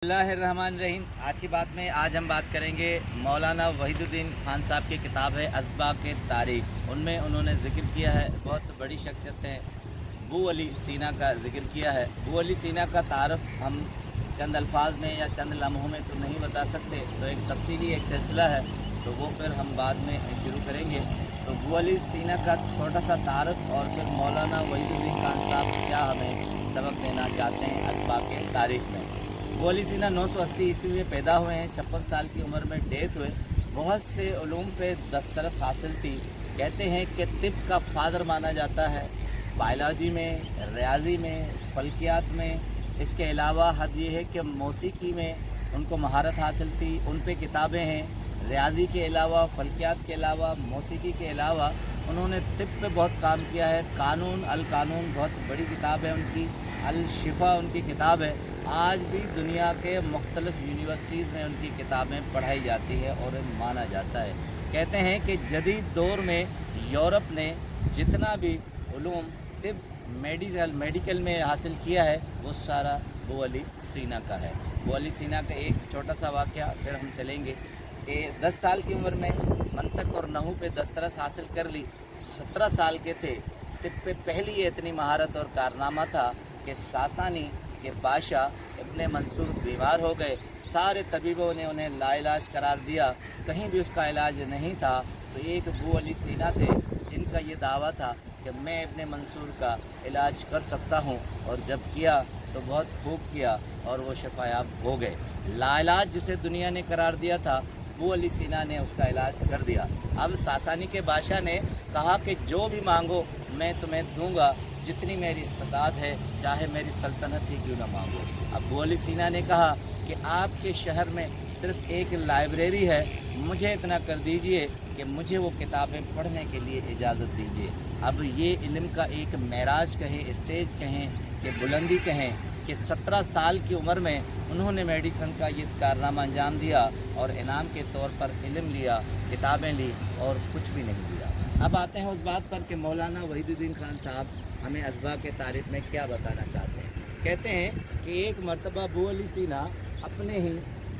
बिस्मिल्लाहिर्रहमानिर्रहीम। आज की बात में आज हम बात करेंगे मौलाना वहीदुद्दीन खान साहब की किताब है असबाक़ तारीख़। उनमें उन्होंने ज़िक्र किया है, बहुत बड़ी शख्सियत है, अबू अली सीना का ज़िक्र किया है। अबू अली सीना का तारफ़ हम चंद अल्फाज में या चंद लम्हों में तो नहीं बता सकते, तो एक तफसीली एक सिलसिला है, तो वो फिर हम बाद में शुरू करेंगे। तो अबू अली सीना का छोटा सा तारफ़ और फिर मौलाना वहीदुद्दीन खान साहब क्या हमें सबक देना चाहते हैं असबाक़ तारीख़ में। अबू अली सीना 980 ईस्वी में पैदा हुए हैं, 56 साल की उम्र में डेथ हुए। बहुत से उलूम पे दस्तरस हासिल थी। कहते हैं कि तिब का फादर माना जाता है, बायोलॉजी में, रियाजी में, फल्कियात में। इसके अलावा हद ये है कि मौसीकी में उनको महारत हासिल थी। उन पे किताबें हैं, रियाजी के अलावा, फल्कियात के अलावा, मौसीकी के अलावा उन्होंने तिब पे बहुत काम किया है। कानून अल कानून बहुत बड़ी किताब है उनकी, अल शिफा उनकी किताब है। आज भी दुनिया के मुख्तलिफ़ यूनिवर्सिटीज़ में उनकी किताबें पढ़ाई जाती है और माना जाता है। कहते हैं कि जदीद दौर में यूरोप ने जितना भी उलूम तिब मेडिकल में हासिल किया है वो सारा अबू अली सीना का है। अबू अली सीना का एक छोटा सा वाक़या, फिर हम चलेंगे कि 10 साल की उम्र में मंतक और नहू पे दस्तरस हासिल कर ली। 17 साल के थे, तिब पे पहली इतनी महारत और कारनामा था कि सासानी के बादशाह इब्ने मंसूर बीमार हो गए। सारे तबीबों ने उन्हें लाइलाज करार दिया, कहीं भी उसका इलाज नहीं था। तो एक अबू अली सीना थे जिनका ये दावा था कि मैं इब्ने मंसूर का इलाज कर सकता हूँ, और जब किया तो बहुत खूब किया और वो शफायाब हो गए। लाइलाज जिसे दुनिया ने करार दिया था, अबू अली सीना ने उसका इलाज कर दिया। अब सासानी के बादशाह ने कहा कि जो भी मांगो मैं तुम्हें दूंगा, जितनी मेरी इस्तात है, चाहे मेरी सल्तनत ही क्यों ना मांगो। अबू अली सीना ने कहा कि आपके शहर में सिर्फ़ एक लाइब्रेरी है, मुझे इतना कर दीजिए कि मुझे वो किताबें पढ़ने के लिए इजाज़त दीजिए। अब ये इल्म का एक मेराज कहें, स्टेज कहें कि बुलंदी कहें कि 17 साल की उम्र में उन्होंने मेडिसिन का ये कारनामा अंजाम दिया और इनाम के तौर पर इल्म लिया, किताबें ली और कुछ भी नहीं लिया। अब आते हैं उस बात पर कि मौलाना वहीदुद्दीन खान साहब हमें असबाक़ तारीख़ में क्या बताना चाहते हैं। कहते हैं कि एक मरतबा अबू अली सीना अपने ही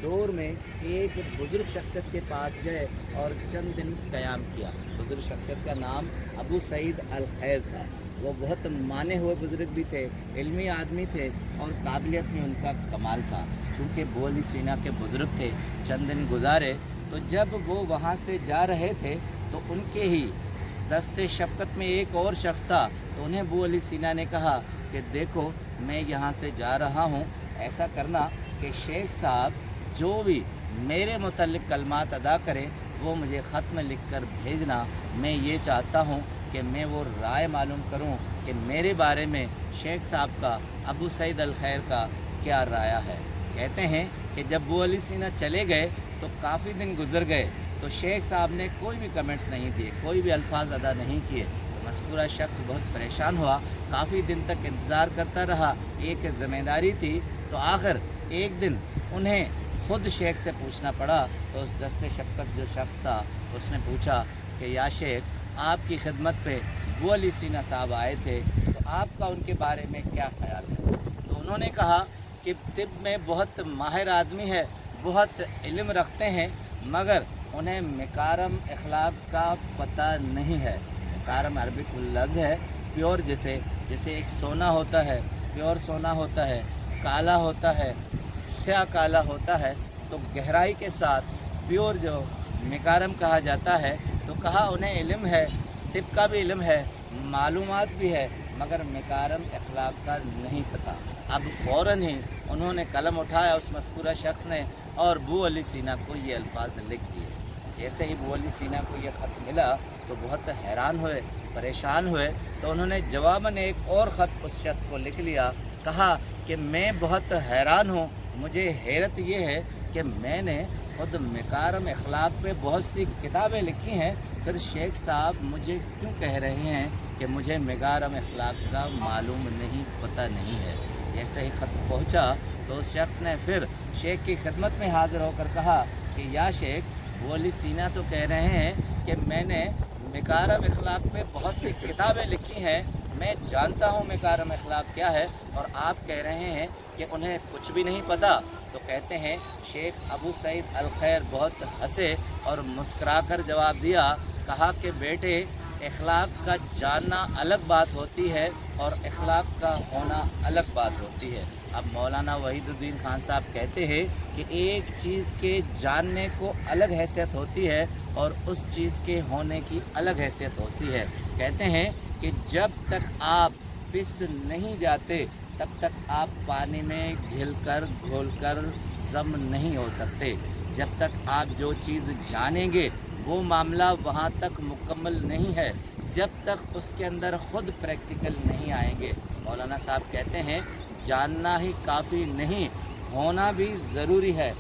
दौर में एक बुज़ुर्ग शख्सियत के पास गए और चंद दिन क़याम किया। बुज़ुर्ग शख्सियत का नाम अबू सईद अल खैर था। वो बहुत माने हुए बुज़ुर्ग भी थे, इल्मी आदमी थे और काबिलियत में उनका कमाल था। चूँकि अबू अली सीना के बुज़ुर्ग थे, चंद दिन गुजारे, तो जब वो वहाँ से जा रहे थे तो उनके ही दस्ते शफ़क़त में एक और शख्स था। तो उन्हें अबू अली सीना ने कहा कि देखो मैं यहाँ से जा रहा हूँ, ऐसा करना कि शेख साहब जो भी मेरे मुतल्लिक़ कलमात अदा करें वो मुझे ख़त में लिख कर भेजना। मैं ये चाहता हूँ कि मैं वो राय मालूम करूँ कि मेरे बारे में शेख साहब का, अबू सईद अल खैर का क्या राय है। कहते हैं कि जब अबू अली सीना चले गए तो काफ़ी दिन गुजर गए, तो शेख साहब ने कोई भी कमेंट्स नहीं दिए, कोई भी अल्फाज अदा नहीं किए। तो मज़कूरा शख्स बहुत परेशान हुआ, काफ़ी दिन तक इंतज़ार करता रहा। एक ज़िम्मेदारी थी, तो आखिर एक दिन उन्हें ख़ुद शेख से पूछना पड़ा। तो उस दस्ते शफ़क़त जो शख्स था उसने पूछा कि या शेख, आपकी खिदमत पे अबू अली सीना साहब आए थे, तो आपका उनके बारे में क्या ख़याल है। तो उन्होंने कहा कि तिब में बहुत माहिर आदमी है, बहुत इल्म रखते हैं, मगर उन्हें मकारम अखलाक का पता नहीं है। मकारम अरबिक लफ्ज़ है, प्योर जैसे एक सोना होता है, प्योर सोना होता है, काला होता है, स्याह काला होता है, तो गहराई के साथ प्योर जो मकारम कहा जाता है। तो कहा उन्हें इल्म है, तिब का भी इल्म है, मालूमात भी है, मगर मकारम अखलाक का नहीं पता। अब फ़ौरन ही उन्होंने कलम उठाया उस मज़कूरा शख्स ने और अबू अली सीना को ये अल्फाज लिख दिए। जैसे ही अबू अली सीना को यह ख़त मिला तो बहुत हैरान हुए, परेशान हुए। तो उन्होंने जवाबन एक और ख़त उस शख्स को लिख लिया। कहा कि मैं बहुत हैरान हूँ, मुझे हैरत ये है कि मैंने ख़ुद मकारम अखलाक पे बहुत सी किताबें लिखी हैं, फिर शेख साहब मुझे क्यों कह रहे हैं कि मुझे मकारम अखलाक का मालूम नहीं, पता नहीं है। जैसे ही ख़त पहुँचा तो उस शख्स ने फिर शेख की खिदमत में हाज़िर होकर कहा कि या शेख, अबू अली सीना तो कह रहे हैं कि मैंने मकारिम अखलाक पे बहुत सी किताबें लिखी हैं, मैं जानता हूँ मकारिम अखलाक क्या है, और आप कह रहे हैं कि उन्हें कुछ भी नहीं पता। तो कहते हैं शेख अबू सईद अल खैर बहुत हंसे और मुस्कुराकर जवाब दिया, कहा कि बेटे, अखलाक का जानना अलग बात होती है और अखलाक का होना अलग बात होती है। अब मौलाना वहीदुद्दीन खान साहब कहते हैं कि एक चीज़ के जानने को अलग हैसियत होती है और उस चीज़ के होने की अलग हैसियत होती है। कहते हैं कि जब तक आप पिस नहीं जाते तब तक आप पानी में घिलकर घोलकर जम नहीं हो सकते। जब तक आप जो चीज़ जानेंगे वो मामला वहाँ तक मुकम्मल नहीं है जब तक उसके अंदर ख़ुद प्रैक्टिकल नहीं आएंगे। मौलाना साहब कहते हैं जानना ही काफ़ी नहीं, होना भी ज़रूरी है।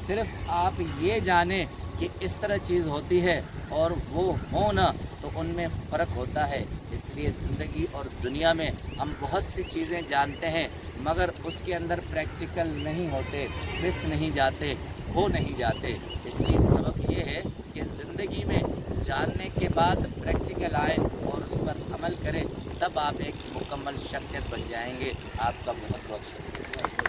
सिर्फ़ आप ये जानें कि इस तरह चीज़ होती है और वो होना, तो उनमें फ़र्क होता है। इसलिए ज़िंदगी और दुनिया में हम बहुत सी चीज़ें जानते हैं मगर उसके अंदर प्रैक्टिकल नहीं होते, मिस नहीं जाते, हो नहीं जाते। इसलिए सबक ये है कि ज़िंदगी में जानने के बाद प्रैक्टिकल आए और उस पर अमल करें, तब आप एक मुकम्मल शख्सियत बन जाएंगे। आपका बहुत बहुत शुक्रिया।